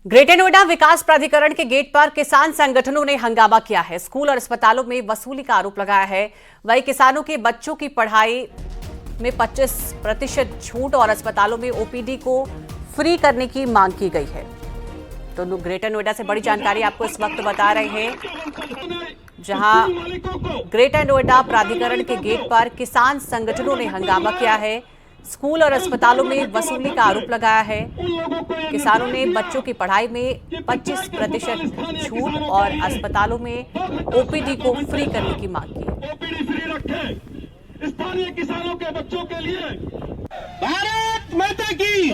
Greater Noida विकास प्राधिकरण के gate पर किसान संगठनों ने हंगामा किया है। स्कूल और अस्पतालों में वसूली का आरोप लगाया है। वहीं किसानों के बच्चों की पढ़ाई में 25% छूट और अस्पतालों में ओपीडी को फ्री करने की मांग की गई है। तो ग्रेटर नोएडा से बड़ी जानकारी आपको इस वक्त बता रहे हैं, जहां ग्रेटर नोएडा प्राधिकरण के गेट पर किसान संगठनों ने हंगामा किया है। स्कूल और अस्पतालों में वसूली का आरोप लगाया है। किसानों ने बच्चों की पढ़ाई में 25% छूट और अस्पतालों में ओपीडी को फ्री करने की मांग की। ओपीडी फ्री रखें स्थानीय किसानों के बच्चों के लिए। भारत माता की।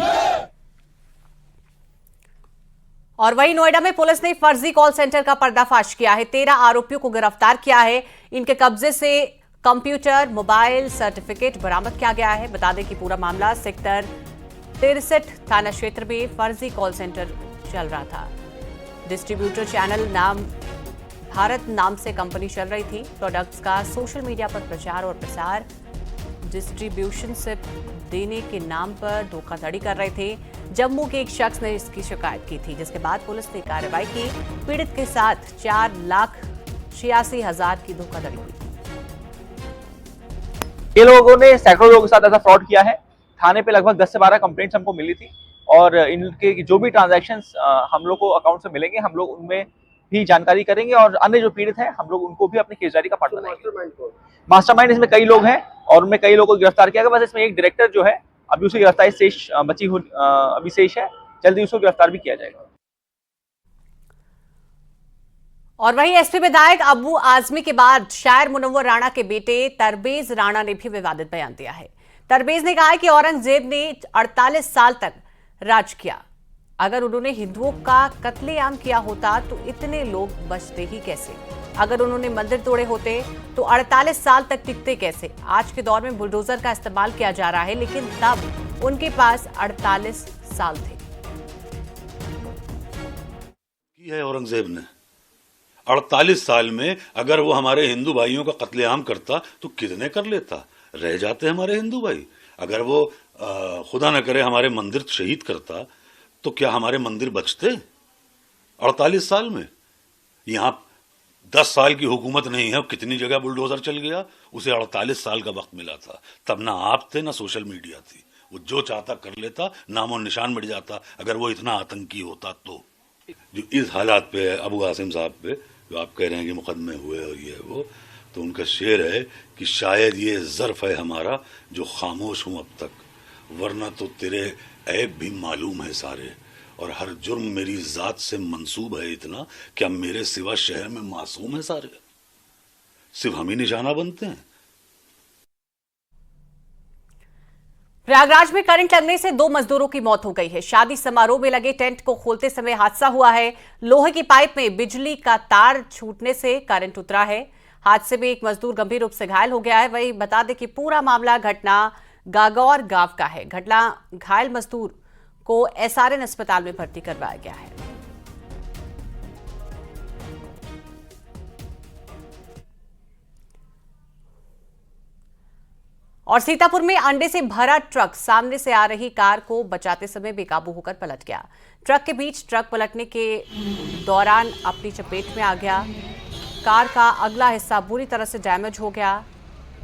और वहीं नोएडा में पुलिस ने फर्जी कॉल सेंटर का पर्दाफाश किया है। 13 आरोपियों को गिरफ्तार किया है। इनके कब्जे से कंप्यूटर, मोबाइल, सर्टिफिकेट बरामद किया गया है। बता दें कि पूरा मामला सेक्टर 63 थाना क्षेत्र में फर्जी कॉल सेंटर चल रहा था। डिस्ट्रीब्यूटर चैनल नाम भारत नाम से कंपनी चल रही थी। प्रोडक्ट्स का सोशल मीडिया पर प्रचार और प्रसार, डिस्ट्रीब्यूशनशिप देने के नाम पर धोखाधड़ी कर रहे थे। जम्मू के एक शख्स ने इसकी शिकायत की थी, जिसके बाद पुलिस ने कार्रवाई की। पीड़ित के साथ 4,86,000 की धोखाधड़ी हुई। ये लोगों ने सैकड़ों लोगों के साथ ऐसा फ्रॉड किया है। थाने पे लगभग 10 से 12 कंप्लेंट्स हमको मिली थी और इनके जो भी ट्रांजैक्शंस हम लोग को अकाउंट से मिलेंगे, हम लोग उनमें भी जानकारी करेंगे और अन्य जो पीड़ित हैं हम लोग उनको भी अपनी केसदारी का पार्ट बनाएंगे। मास्टरमाइंड इसमें कई लोग हैं और उनमें कई लोगों को गिरफ्तार किया गया। बस इसमें एक डायरेक्टर जो है अभी उसकी गिरफ्तारी शेष बची हुई अभी शेष है, जल्दी उसको गिरफ्तार भी किया जाएगा। और वहीं एसपी विधायक अबू आजमी के बाद शायर मुनव्वर राणा के बेटे तरबेज राणा ने भी विवादित बयान दिया है। तरबेज ने कहा है कि औरंगजेब ने 48 साल तक राज किया। अगर उन्होंने हिंदुओं का कत्लेआम किया होता तो इतने लोग बचते ही कैसे? अगर उन्होंने मंदिर तोड़े होते तो 48 साल तक टिकते कैसे? आज के दौर में बुलडोजर का इस्तेमाल किया जा रहा है, लेकिन तब उनके पास 48 साल थे। औरंगजेब ने 48 साल में अगर वो हमारे हिंदू भाइयों का कत्लेआम करता तो कितने कर लेता? रह जाते हमारे हिंदू भाई। अगर वो खुदा न करे हमारे मंदिर शहीद करता तो क्या हमारे मंदिर बचते? 48 साल में यहाँ 10 साल की हुकूमत नहीं है, कितनी जगह बुलडोजर चल गया। उसे 48 साल का वक्त मिला था। तब ना आप थे ना सोशल मीडिया थी। वो जो चाहता कर लेता, नामो निशान मिट जाता। अगर वो इतना आतंकी होता तो जो इस हालात पे है अबू आसिम साहब पे, जो आप कह रहे हैं कि मुकदमे हुए और ये वो, तो उनका शेर है कि शायद ये ज़र्फ है हमारा जो खामोश हूं अब तक, वरना तो तेरे ऐब भी मालूम है सारे, और हर जुर्म मेरी जात से मंसूब है इतना, क्या मेरे सिवा शहर में मासूम है सारे? सिर्फ हम ही निशाना बनते हैं। प्रयागराज में करंट लगने से 2 मजदूरों की मौत हो गई है। शादी समारोह में लगे टेंट को खोलते समय हादसा हुआ है। लोहे की पाइप में बिजली का तार छूटने से करंट उतरा है। हादसे में एक मजदूर गंभीर रूप से घायल हो गया है। वहीं बता दें कि पूरा मामला घटना गागौर गांव का है। घटना घायल मजदूर को एसआरएन अस्पताल में भर्ती करवाया गया है। और सीतापुर में अंडे से भरा ट्रक सामने से आ रही कार को बचाते समय बेकाबू होकर पलट गया। ट्रक के बीच ट्रक पलटने के दौरान अपनी चपेट में आ गया। कार का अगला हिस्सा बुरी तरह से डैमेज हो गया।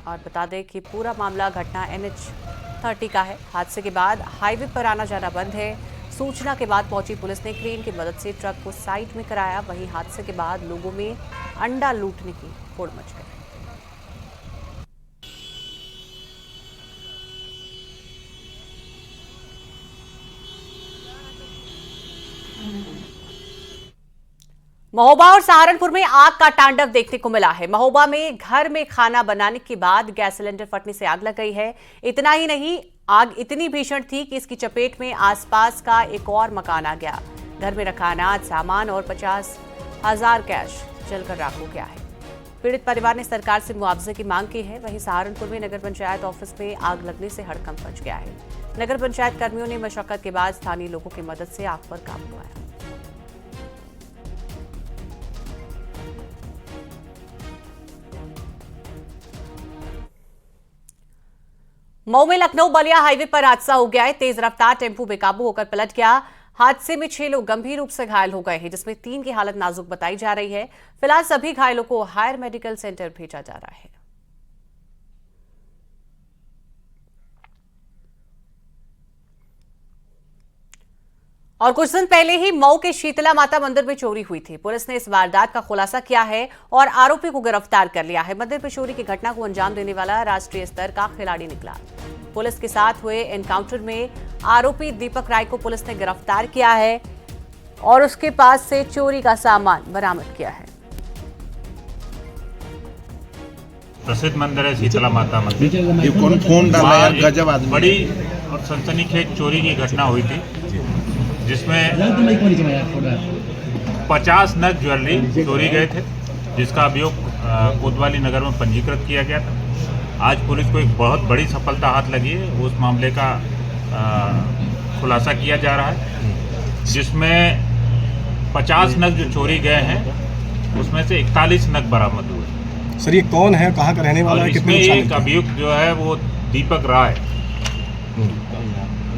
और बता दें कि पूरा मामला घटना NH30 का है। हादसे के बाद हाईवे पर आना जाना बंद है। सूचना के बाद पहुंची पुलिस ने क्रेन की मदद से ट्रक को साइड में कराया। वहीं हादसे के बाद लोगों में अंडा लूटने की होड़ मच गई। महोबा और सहारनपुर में आग का तांडव देखने को मिला है। महोबा में घर में खाना बनाने के बाद गैस सिलेंडर फटने से आग लग गई है। इतना ही नहीं, आग इतनी भीषण थी कि इसकी चपेट में आसपास का एक और मकान आ गया। घर में रखा अनाज, सामान और 50,000 कैश जलकर राख हो गया है। पीड़ित परिवार ने सरकार से मुआवजे की मांग की है। वहीं सहारनपुर में नगर पंचायत ऑफिस में आग लगने से हड़कंप मच गया है। नगर पंचायत कर्मियों ने मशक्कत के बाद स्थानीय लोगों की मदद से आग पर काबू पाया। मऊ में लखनऊ बलिया हाईवे पर हादसा हो गया है। तेज रफ्तार टेंपू बेकाबू होकर पलट गया। हादसे में 6 लोग गंभीर रूप से घायल हो गए हैं, जिसमें 3 की हालत नाजुक बताई जा रही है। फिलहाल सभी घायलों को हायर मेडिकल सेंटर भेजा जा रहा है। और कुछ दिन पहले ही मऊ के शीतला माता मंदिर में चोरी हुई थी। पुलिस ने इस वारदात का खुलासा किया है और आरोपी को गिरफ्तार कर लिया है। मंदिर में चोरी की घटना को अंजाम देने वाला राष्ट्रीय स्तर का खिलाड़ी निकला। पुलिस के साथ हुए एनकाउंटर में आरोपी दीपक राय को पुलिस ने गिरफ्तार किया है और उसके पास से चोरी का सामान बरामद किया है। प्रसिद्ध मंदिर है शीतला माता मंदिर। ये कौन डाला यार, गजब आदमी। बड़ी और सनसनीखेज चोरी की घटना हुई थी, जिसमें 50 नग ज्वेलरी चोरी गए थे, जिसका अभियोग कोतवाली नगर में पंजीकृत किया गया था। आज पुलिस को एक बहुत बड़ी सफलता हाथ लगी है। उस मामले का खुलासा किया जा रहा है, जिसमें 50 नग जो चोरी गए हैं उसमें से 41 नग बरामद हुए। सर ये कौन है, कहाँ का रहने वाला है, इसमें एक अभियुक्त जो है वो दीपक राय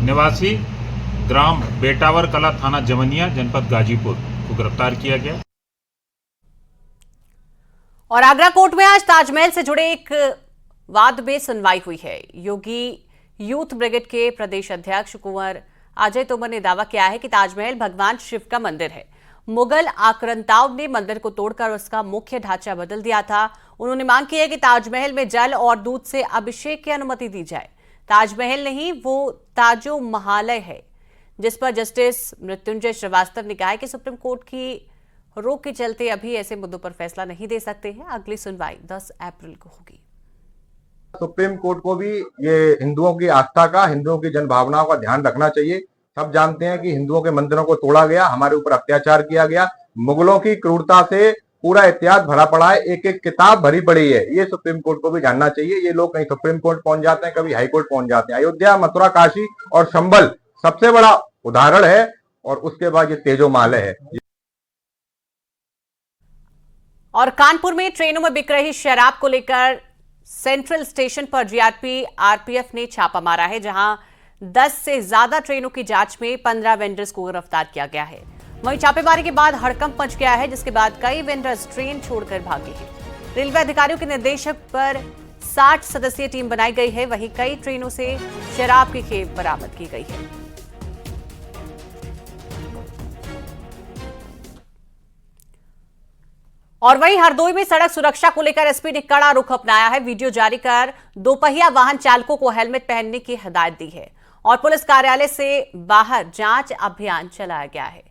निवासी ग्राम बेटावर कला, थाना जमनिया, जनपद गाजीपुर को गिरफ्तार किया गया। और आगरा कोर्ट में आज ताजमहल से जुड़े एक वाद में सुनवाई हुई है। योगी यूथ ब्रिगेड के प्रदेश अध्यक्ष कुंवर अजय तोमर ने दावा किया है कि ताजमहल भगवान शिव का मंदिर है। मुगल आक्रांताओं ने मंदिर को तोड़कर उसका मुख्य ढांचा बदल दिया था। उन्होंने मांग की है कि ताजमहल में जल और दूध से अभिषेक की अनुमति दी जाए। ताजमहल नहीं, वो ताजो महालय है, जिस पर जस्टिस मृत्युंजय श्रीवास्तव ने कहा है कि सुप्रीम कोर्ट की रोक के चलते अभी ऐसे मुद्दों पर फैसला नहीं दे सकते हैं। अगली सुनवाई 10 अप्रैल को होगी। सुप्रीम कोर्ट को भी ये हिंदुओं की आस्था का, हिंदुओं की जन भावनाओं का ध्यान रखना चाहिए। सब जानते हैं कि हिंदुओं के मंदिरों को तोड़ा गया, हमारे ऊपर अत्याचार किया गया, मुगलों की क्रूरता से पूरा इतिहास भरा पड़ा है, एक एक किताब भरी पड़ी है। ये सुप्रीम कोर्ट को भी जानना चाहिए। ये लोग कहीं सुप्रीम कोर्ट पहुंच जाते हैं, कभी हाई कोर्ट पहुंच जाते हैं। अयोध्या, मथुरा, काशी और संभल सबसे बड़ा उदाहरण है, और उसके बाद ये तेजो महालय है। और कानपुर में ट्रेनों में बिक रही शराब को लेकर सेंट्रल स्टेशन पर जीआरपी आरपीएफ ने छापा मारा है, जहां 10 से ज्यादा ट्रेनों की जांच में 15 वेंडर्स को गिरफ्तार किया गया है। वहीं छापेमारी के बाद हड़कंप मच गया है, जिसके बाद कई वेंडर्स ट्रेन छोड़कर भागे हैं। रेलवे अधिकारियों के निर्देशक पर 60 सदस्यीय टीम बनाई गई है। वहीं कई ट्रेनों से शराब की खेप बरामद की गई है। और वहीं हरदोई में सड़क सुरक्षा को लेकर एसपी ने कड़ा रुख अपनाया है। वीडियो जारी कर दोपहिया वाहन चालकों को हेलमेट पहनने की हिदायत दी है और पुलिस कार्यालय से बाहर जांच अभियान चलाया गया है।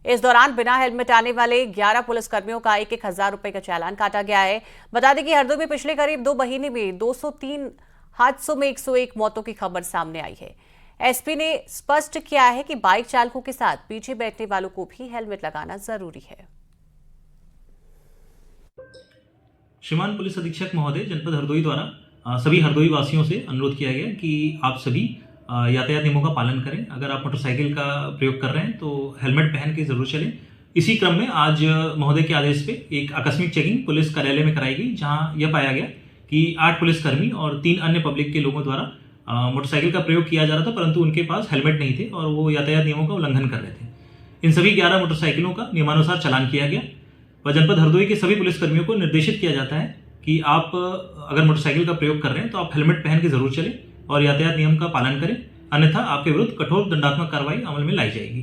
इस दौरान बिना हेलमेट आने वाले 11 पुलिसकर्मियों का 1,000 रुपए का चालान काटा गया है। बता दें कि हरदोई में पिछले करीब 2 महीने में 203 हादसों में 101 मौतों की खबर सामने आई है। एसपी ने स्पष्ट किया है कि बाइक चालकों के साथ पीछे बैठने वालों को भी हेलमेट लगाना जरूरी है। श्रीमान पुलिस अधीक्षक महोदय, जनपद हरदोई द्वारा सभी हरदोई वासियों से अनुरोध किया गया कि आप सभी यातायात नियमों का पालन करें। अगर आप मोटरसाइकिल का प्रयोग कर रहे हैं तो हेलमेट पहन के जरूर चलें। इसी क्रम में आज महोदय के आदेश पे एक आकस्मिक चेकिंग पुलिस कार्यालय में कराई गई, जहां यह पाया गया कि 8 पुलिसकर्मी और 3 अन्य पब्लिक के लोगों द्वारा मोटरसाइकिल का प्रयोग किया जा रहा था, परंतु उनके पास हेलमेट नहीं थे और वो यातायात नियमों का उल्लंघन कर रहे थे। इन सभी 11 मोटरसाइकिलों का नियमानुसार चालान किया गया व जनपद हरदोई के सभी पुलिसकर्मियों को निर्देशित किया जाता है कि आप अगर मोटरसाइकिल का प्रयोग कर रहे हैं तो आप हेलमेट पहन के जरूर चलें और यातायात नियम का पालन करें, अन्यथा आपके विरुद्ध कठोर दंडात्मक कार्रवाई अमल में लाई जाएगी।